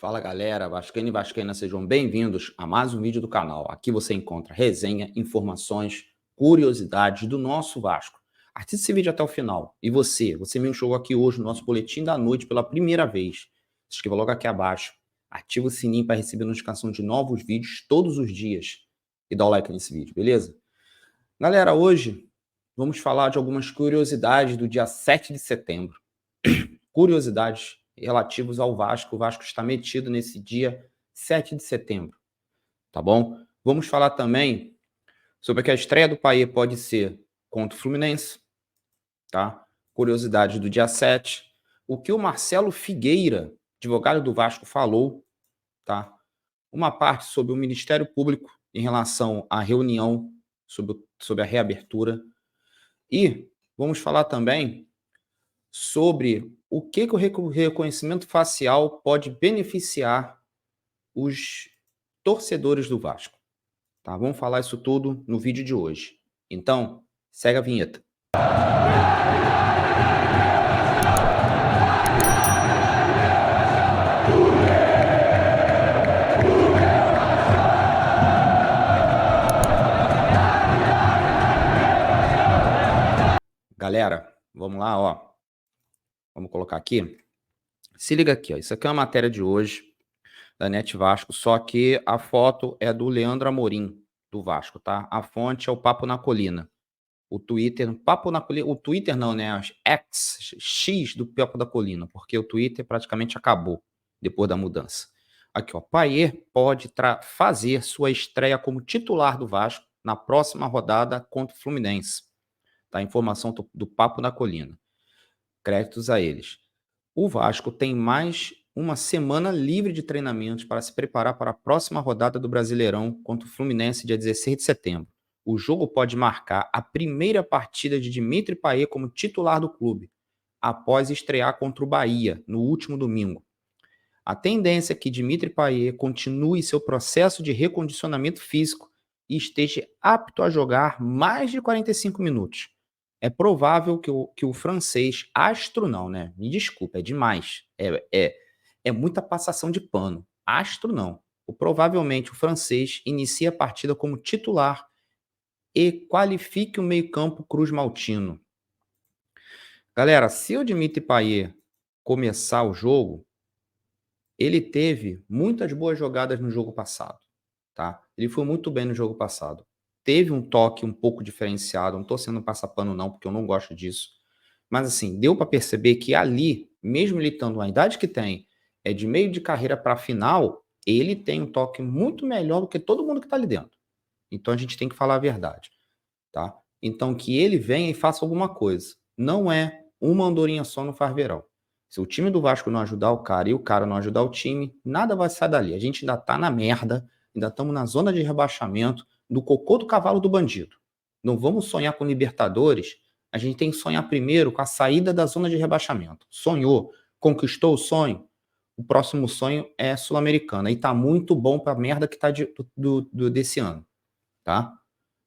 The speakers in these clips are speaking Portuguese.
Fala galera, Vascaíno e Vascaína, sejam bem-vindos a mais um vídeo do canal. Aqui você encontra resenha, informações, curiosidades do nosso Vasco. Assista esse vídeo até o final. E você me chegou aqui hoje no nosso boletim da noite pela primeira vez. Se inscreva logo aqui abaixo, ativa o sininho para receber notificação de novos vídeos todos os dias e dá o like nesse vídeo, beleza? Galera, hoje vamos falar de algumas curiosidades do dia 7 de setembro. Curiosidades relativos ao Vasco. O Vasco está metido nesse dia 7 de setembro, tá bom? Vamos falar também sobre que a estreia do Payet pode ser contra o Fluminense, tá? Curiosidades do dia 7. O que o Marcelo Figueira, advogado do Vasco, falou, tá? Uma parte sobre o Ministério Público em relação à reunião sobre a reabertura. E vamos falar também sobre o que o reconhecimento facial pode beneficiar os torcedores do Vasco. Tá? Vamos falar isso tudo no vídeo de hoje. Então, segue a vinheta. Galera, vamos lá, ó. Vamos colocar aqui. Se liga aqui, ó. Isso aqui é uma matéria de hoje da Net Vasco, só que a foto é do Leandro Amorim, do Vasco, tá? A fonte é o Papo na Colina. O Twitter, Papo na Colina, o Twitter não, né? X do Papo da Colina, porque o Twitter praticamente acabou depois da mudança. Aqui, ó. Payet pode fazer sua estreia como titular do Vasco na próxima rodada contra o Fluminense. Tá? Informação do Papo na Colina. Créditos a eles. O Vasco tem mais uma semana livre de treinamentos para se preparar para a próxima rodada do Brasileirão contra o Fluminense, dia 16 de setembro. O jogo pode marcar a primeira partida de Dimitri Payet como titular do clube, após estrear contra o Bahia, no último domingo. A tendência é que Dimitri Payet continue seu processo de recondicionamento físico e esteja apto a jogar mais de 45 minutos. É provável que o francês, astro não, né? Me desculpa, é demais. É muita passação de pano. Astro não. Provavelmente o francês inicie a partida como titular e qualifique o meio-campo Cruz Maltino. Galera, se o Dimitri Payet começar o jogo, ele teve muitas boas jogadas no jogo passado, tá? Ele foi muito bem no jogo passado. Teve um toque um pouco diferenciado, não tô sendo passapano não, porque eu não gosto disso. Mas assim, deu para perceber que ali, mesmo ele estando na idade que tem, de meio de carreira para final, ele tem um toque muito melhor do que todo mundo que está ali dentro. Então a gente tem que falar a verdade, tá? Então que ele venha e faça alguma coisa. Não é uma andorinha só no faz verão. Se o time do Vasco não ajudar o cara e o cara não ajudar o time, nada vai sair dali. A gente ainda tá na merda, ainda estamos na zona de rebaixamento, do cocô do cavalo do bandido. Não vamos sonhar com Libertadores, a gente tem que sonhar primeiro com a saída da zona de rebaixamento. Sonhou, conquistou o sonho, o próximo sonho é Sul-Americana. E tá muito bom pra merda que tá desse ano, tá?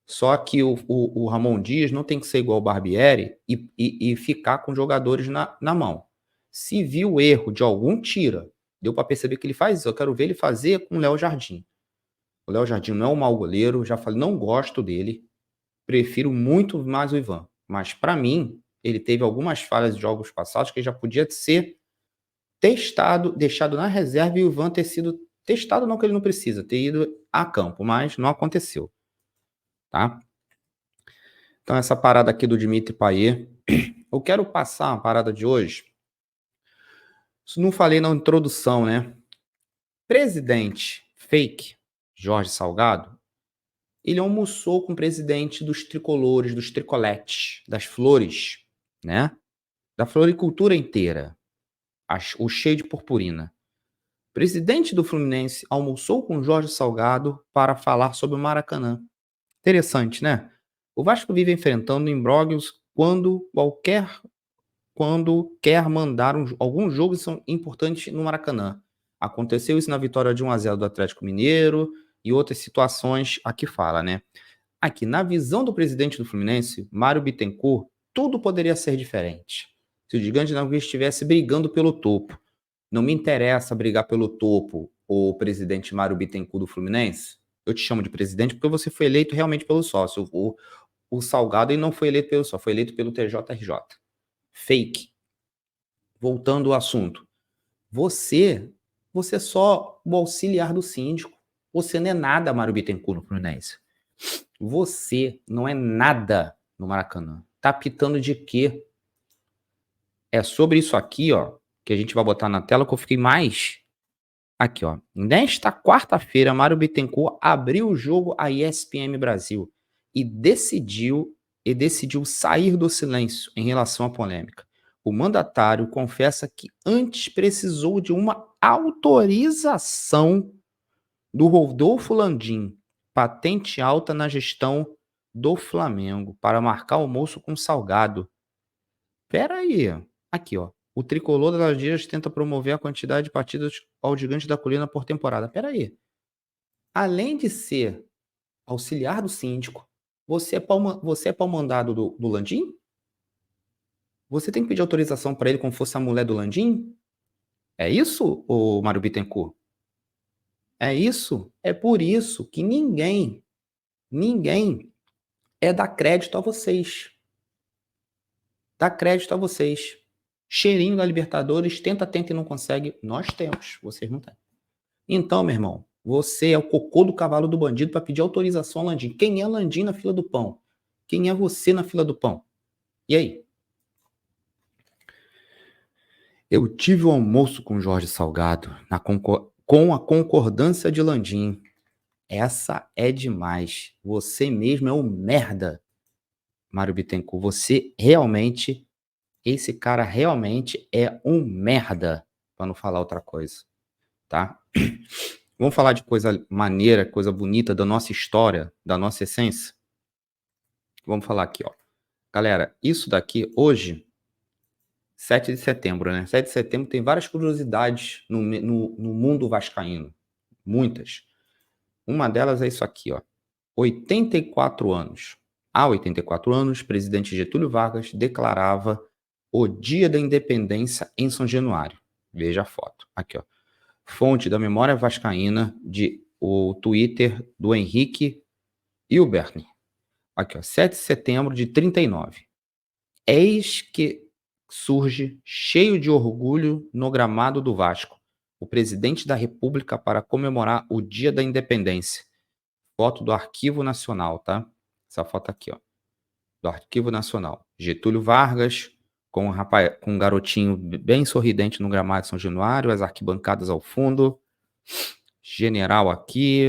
Só que o Ramon Dias não tem que ser igual o Barbieri e ficar com jogadores na mão. Se viu o erro de algum, tira. Deu para perceber que ele faz isso. Eu quero ver ele fazer com o Léo Jardim. O Léo Jardim não é um mau goleiro. Já falei, não gosto dele. Prefiro muito mais o Ivan. Mas, para mim, ele teve algumas falhas de jogos passados que já podia ser testado, deixado na reserva e o Ivan ter sido testado, não que ele não precisa, ter ido a campo. Mas não aconteceu. Tá? Então, essa parada aqui do Dimitri Payet. Eu quero passar a parada de hoje. Isso não falei na introdução, né? Presidente fake, Jorge Salgado, ele almoçou com o presidente dos tricolores, dos tricoletes, das flores, né? Da floricultura inteira, o cheio de purpurina. O presidente do Fluminense almoçou com Jorge Salgado para falar sobre o Maracanã. Interessante, né? O Vasco vive enfrentando imbróglios quando quer mandar alguns jogos são importantes no Maracanã. Aconteceu isso na vitória de 1-0 do Atlético Mineiro e outras situações aqui fala, né? Aqui, na visão do presidente do Fluminense, Mário Bittencourt, tudo poderia ser diferente. Se o Gigante não estivesse brigando pelo topo. Não me interessa brigar pelo topo o presidente Mário Bittencourt do Fluminense. Eu te chamo de presidente porque você foi eleito realmente pelo sócio. O Salgado ele não foi eleito pelo sócio, foi eleito pelo TJRJ. Fake. Voltando ao assunto. Você é só o auxiliar do síndico. Você não é nada, Mário Bittencourt, no Fluminense. Você não é nada no Maracanã. Tá apitando de quê? É sobre isso aqui, ó, que a gente vai botar na tela, que eu fiquei mais... Aqui, ó. Nesta quarta-feira, Mário Bittencourt abriu o jogo à ESPN Brasil e decidiu sair do silêncio em relação à polêmica. O mandatário confessa que antes precisou de uma autorização do Rodolfo Landim, patente alta na gestão do Flamengo, para marcar almoço com Salgado. Pera aí. Aqui, ó. O tricolor das Laranjeiras tenta promover a quantidade de partidas ao Gigante da Colina por temporada. Pera aí. Além de ser auxiliar do síndico, você é pau-mandado do Landim? Você tem que pedir autorização para ele como fosse a mulher do Landim? É isso, ô Mário Bittencourt? É isso? É por isso que ninguém dá crédito a vocês. Dá crédito a vocês. Cheirinho da Libertadores, tenta e não consegue. Nós temos, vocês não têm. Então, meu irmão, você é o cocô do cavalo do bandido para pedir autorização ao Landim. Quem é Landim na fila do pão? Quem é você na fila do pão? E aí? Eu tive um almoço com Jorge Salgado com a concordância de Landim. Essa é demais. Você mesmo é um merda, Mário Bittencourt. Esse cara realmente é um merda, para não falar outra coisa, tá? Vamos falar de coisa maneira, coisa bonita da nossa história, da nossa essência? Vamos falar aqui, ó. Galera, isso daqui, hoje, 7 de setembro, né? 7 de setembro tem várias curiosidades no mundo vascaíno. Muitas. Uma delas é isso aqui, ó. 84 anos. Há 84 anos, o presidente Getúlio Vargas declarava o Dia da Independência em São Januário. Veja a foto. Aqui, ó. Fonte da Memória Vascaína, o Twitter do Henrique Hilbert. Aqui, ó. 7 de setembro de 39. Eis que surge, cheio de orgulho, no gramado do Vasco, o presidente da República para comemorar o Dia da Independência. Foto do Arquivo Nacional, tá? Essa foto aqui, ó. Do Arquivo Nacional. Getúlio Vargas, com um garotinho bem sorridente no gramado de São Januário, as arquibancadas ao fundo, general aqui,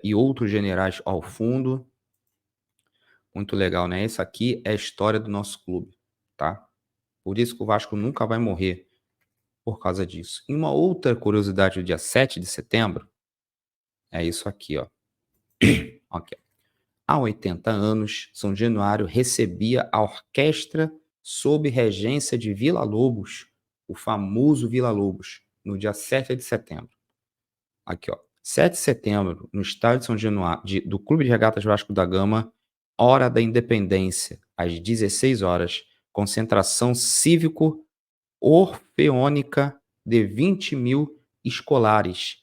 e outros generais ao fundo. Muito legal, né? Essa aqui é a história do nosso clube, tá? Por isso que o Vasco nunca vai morrer por causa disso. E uma outra curiosidade do dia 7 de setembro é isso aqui, ó. Okay. Há 80 anos, São Januário recebia a orquestra sob regência de Villa-Lobos, o famoso Villa-Lobos, no dia 7 de setembro. Aqui, ó. 7 de setembro, no estádio de São Januário, do Clube de Regatas Vasco da Gama, hora da independência, às 16 horas, concentração cívico-orfeônica de 20 mil escolares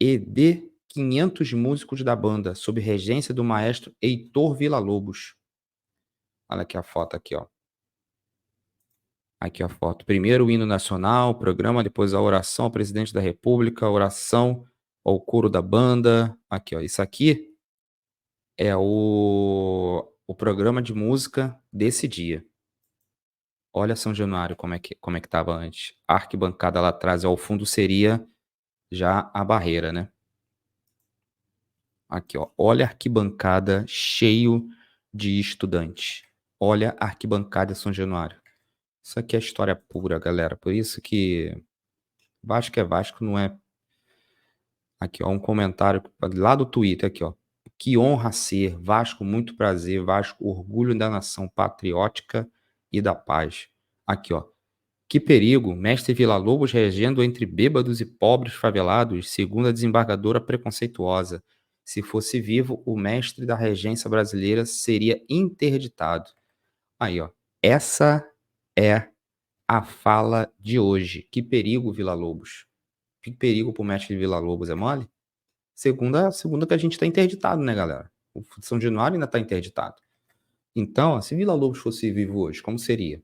e de 500 músicos da banda, sob regência do maestro Heitor Villa-Lobos. Olha aqui a foto, aqui, ó. Aqui a foto. Primeiro o hino nacional, programa, depois a oração ao presidente da República, oração ao coro da banda. Aqui, ó. Isso aqui é o programa de música desse dia. Olha São Januário como é que estava antes. A arquibancada lá atrás, ao fundo, seria já a barreira, né? Aqui, ó. Olha a arquibancada cheio de estudantes. Olha a arquibancada de São Januário. Isso aqui é história pura, galera. Por isso que Vasco é Vasco, não é... Aqui, ó, um comentário lá do Twitter, aqui, ó. Que honra ser, Vasco, muito prazer, Vasco, orgulho da nação patriótica e da paz. Aqui, ó. Que perigo, mestre Villa-Lobos regendo entre bêbados e pobres favelados, segundo a desembargadora preconceituosa. Se fosse vivo, o mestre da regência brasileira seria interditado. Aí, ó. Essa é a fala de hoje. Que perigo, Villa-Lobos. Que perigo pro mestre de Villa-Lobos, é mole? Segunda que a gente tá interditado, né, galera? O São Januário ainda tá interditado. Então, se Villa-Lobos fosse vivo hoje, como seria?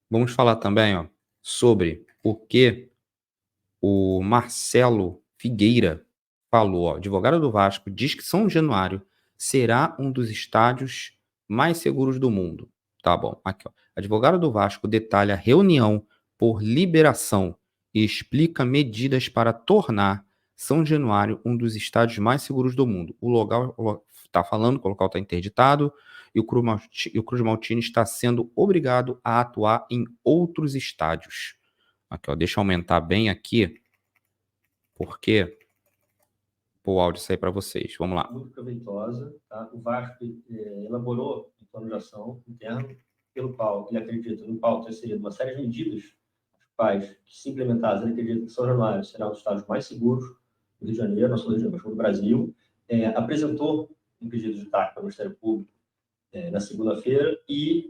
Vamos falar também, ó, sobre o que o Marcelo Figueira falou, ó, advogado do Vasco, diz que São Januário será um dos estádios mais seguros do mundo. Tá bom, aqui, ó. Advogado do Vasco detalha reunião por liberação e explica medidas para tornar São Januário um dos estádios mais seguros do mundo. O local está falando que o local está interditado e o Cruz Maltini está sendo obrigado a atuar em outros estádios. Aqui, ó, deixa eu aumentar bem aqui, porque o áudio sair para vocês. Vamos lá. Muito proveitosa. Tá? O Vasco elaborou um plano de ação interno pelo qual ele acredita, no qual tem inserido uma série de medidas quais, que se implementadas, ele acredita que São Januário será um dos estados mais seguros do Rio de Janeiro, não só do Rio de Janeiro, mas do Brasil. Apresentou um pedido de TAC para o Ministério Público na segunda-feira e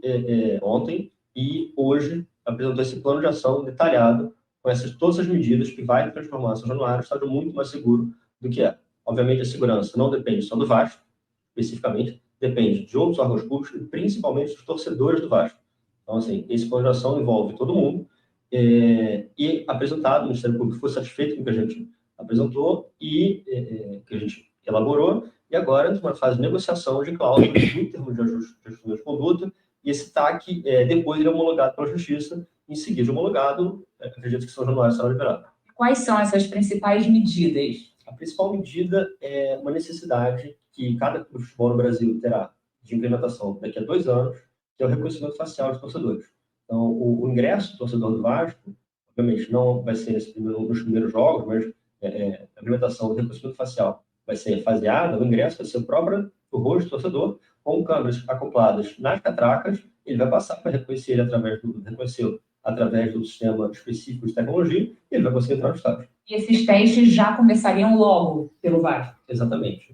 ontem, e hoje apresentou esse plano de ação detalhado com todas as medidas que vai transformar São Januário um estado muito mais seguro do que é. Obviamente, a segurança não depende só do Vasco, especificamente, depende de outros órgãos públicos e principalmente dos torcedores do Vasco. Então, assim, esse plano de ação envolve todo mundo e apresentado, o Ministério Público foi satisfeito com o que a gente apresentou e que a gente elaborou, e agora entra uma fase de negociação de cláusulas do termo de ajuste de conduta, e esse TAC, depois ele é homologado pela Justiça, em seguida de homologado, acredito que São Januário será liberado. Quais são essas principais medidas? A principal medida é uma necessidade que cada clube de futebol no Brasil terá de implementação daqui a 2 anos, que é o reconhecimento facial de torcedores. Então, o ingresso do torcedor do Vasco, obviamente, não vai ser nos primeiros jogos, mas a implementação do reconhecimento facial vai ser faseada, o ingresso vai ser o rosto do torcedor, com câmeras acopladas nas catracas, ele vai passar para reconhecer ele através do sistema específico de tecnologia, e ele vai conseguir entrar no estádio. E esses testes já começariam logo pelo Vasco? Exatamente.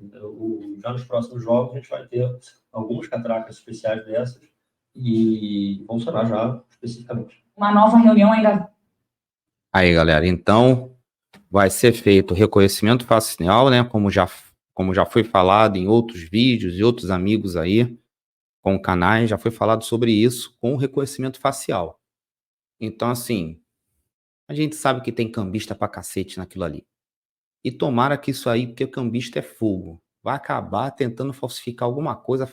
Já nos próximos jogos, a gente vai ter algumas catracas especiais dessas e vão funcionar já especificamente. Uma nova reunião ainda... Aí, galera, então vai ser feito reconhecimento facial, né, como já foi falado em outros vídeos e outros amigos aí, com canais, já foi falado sobre isso, com reconhecimento facial. Então, assim, a gente sabe que tem cambista pra cacete naquilo ali. E tomara que isso aí, porque cambista é fogo, vai acabar tentando falsificar alguma coisa,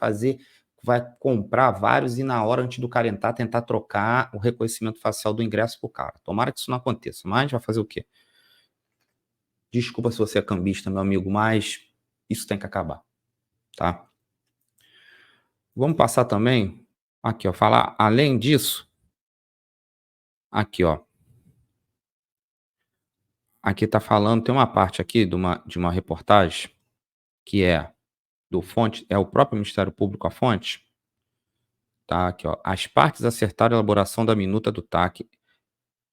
vai comprar vários e na hora, antes do cara entrar, tentar trocar o reconhecimento facial do ingresso pro cara. Tomara que isso não aconteça, mas vai fazer o quê? Desculpa se você é cambista, meu amigo, mas isso tem que acabar, tá? Vamos passar também, aqui ó, falar, além disso, aqui ó, aqui tá falando, tem uma parte aqui de uma reportagem, que é do fonte, é o próprio Ministério Público a fonte, tá? Aqui ó, as partes acertaram a elaboração da minuta do TAC,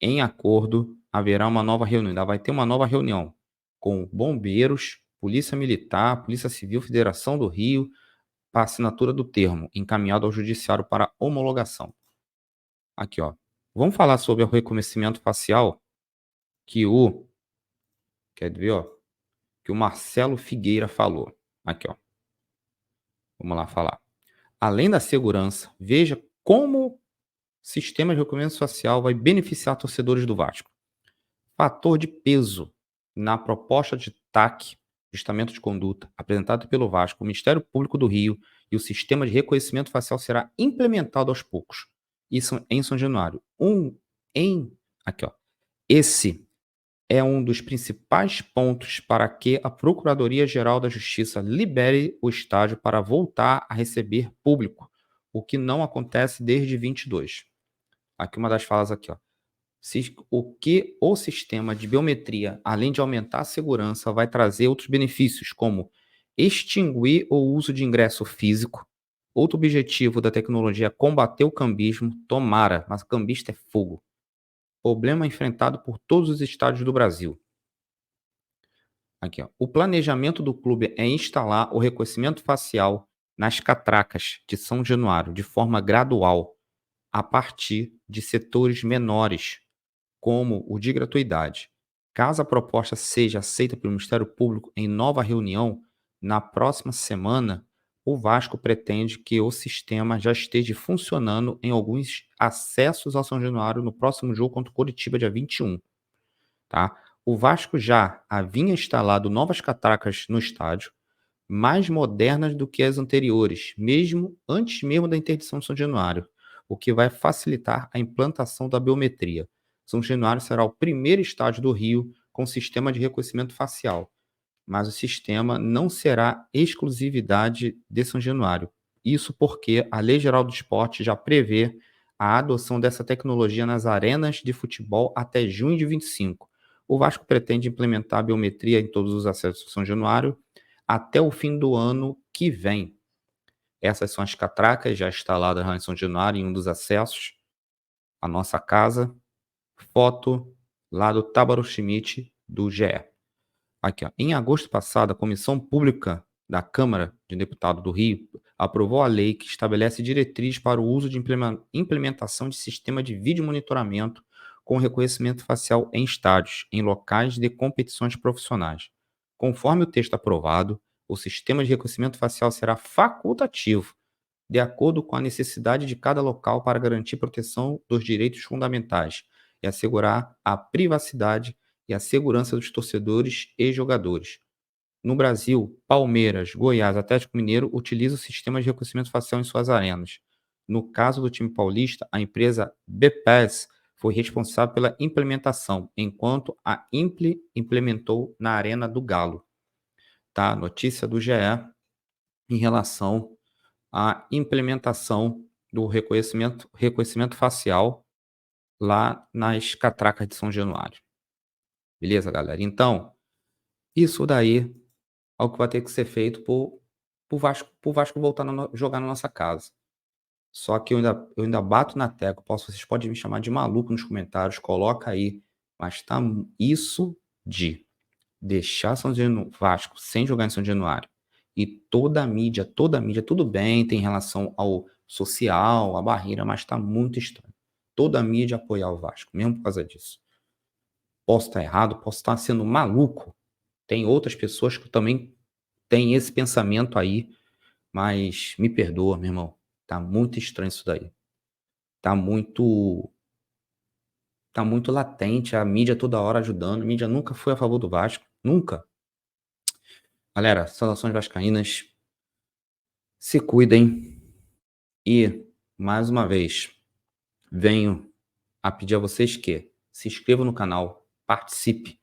em acordo, haverá uma nova reunião, ainda vai ter uma nova reunião com bombeiros, Polícia Militar, Polícia Civil, Federação do Rio, para assinatura do termo, encaminhado ao Judiciário para homologação. Aqui, ó. Vamos falar sobre o reconhecimento facial que quer ver, ó, que o Marcelo Figueira falou. Aqui, ó. Vamos lá falar. Além da segurança, veja como o sistema de reconhecimento facial vai beneficiar torcedores do Vasco. Fator de peso na proposta de TAC, ajustamento de conduta, apresentado pelo Vasco, o Ministério Público do Rio e o sistema de reconhecimento facial será implementado aos poucos. Isso em São Januário. Aqui, ó. Esse é um dos principais pontos para que a Procuradoria-Geral da Justiça libere o estádio para voltar a receber público, o que não acontece desde 22. Aqui uma das falas aqui, ó. O que o sistema de biometria, além de aumentar a segurança, vai trazer outros benefícios, como extinguir o uso de ingresso físico. Outro objetivo da tecnologia é combater o cambismo. Tomara, mas cambista é fogo. Problema enfrentado por todos os estádios do Brasil. Aqui, ó. O planejamento do clube é instalar o reconhecimento facial nas catracas de São Januário, de forma gradual, a partir de setores menores, como o de gratuidade. Caso a proposta seja aceita pelo Ministério Público em nova reunião, na próxima semana, o Vasco pretende que o sistema já esteja funcionando em alguns acessos ao São Januário no próximo jogo contra o Coritiba, dia 21. Tá? O Vasco já havia instalado novas catracas no estádio, mais modernas do que as anteriores, antes mesmo da interdição do São Januário, o que vai facilitar a implantação da biometria. São Januário será o primeiro estádio do Rio com sistema de reconhecimento facial, mas o sistema não será exclusividade de São Januário. Isso porque a Lei Geral do Esporte já prevê a adoção dessa tecnologia nas arenas de futebol até junho de 25. O Vasco pretende implementar a biometria em todos os acessos de São Januário até o fim do ano que vem. Essas são as catracas já instaladas lá em São Januário, em um dos acessos, a nossa casa. Foto lá do Tábaro Schmidt, do GE. Aqui, ó. Em agosto passado, a Comissão Pública da Câmara de Deputados do Rio aprovou a lei que estabelece diretrizes para o uso de implementação de sistema de vídeo monitoramento com reconhecimento facial em estádios, em locais de competições profissionais. Conforme o texto aprovado, o sistema de reconhecimento facial será facultativo, de acordo com a necessidade de cada local para garantir proteção dos direitos fundamentais e assegurar a privacidade e a segurança dos torcedores e jogadores. No Brasil, Palmeiras, Goiás, Atlético Mineiro utilizam o sistema de reconhecimento facial em suas arenas. No caso do time paulista, a empresa BPAS foi responsável pela implementação, enquanto a Impli implementou na Arena do Galo. Tá? Notícia do GE em relação à implementação do reconhecimento facial lá nas catracas de São Januário. Beleza, galera? Então, isso daí é o que vai ter que ser feito pro Vasco voltar a jogar na nossa casa. Só que eu ainda bato na tecla. Vocês podem me chamar de maluco nos comentários, coloca aí. Mas tá isso de deixar Vasco sem jogar em São Januário e toda a mídia, tudo bem, tem relação ao social, a barreira, mas tá muito estranho. Toda a mídia apoiar o Vasco, mesmo por causa disso. Posso estar errado, posso estar sendo maluco. Tem outras pessoas que também têm esse pensamento aí, mas me perdoa, meu irmão. Tá muito estranho isso daí. Tá muito latente, a mídia toda hora ajudando. A mídia nunca foi a favor do Vasco, nunca. Galera, saudações vascaínas. Se cuidem. E, mais uma vez, venho a pedir a vocês que se inscrevam no canal, participe,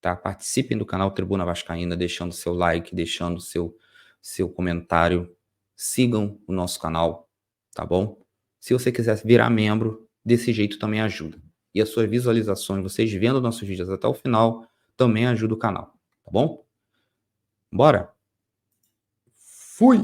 tá? Participem do canal Tribuna Vascaína, deixando seu like, deixando seu comentário. Sigam o nosso canal, tá bom? Se você quiser virar membro, desse jeito também ajuda. E as suas visualizações, vocês vendo nossos vídeos até o final, também ajuda o canal, tá bom? Bora? Fui!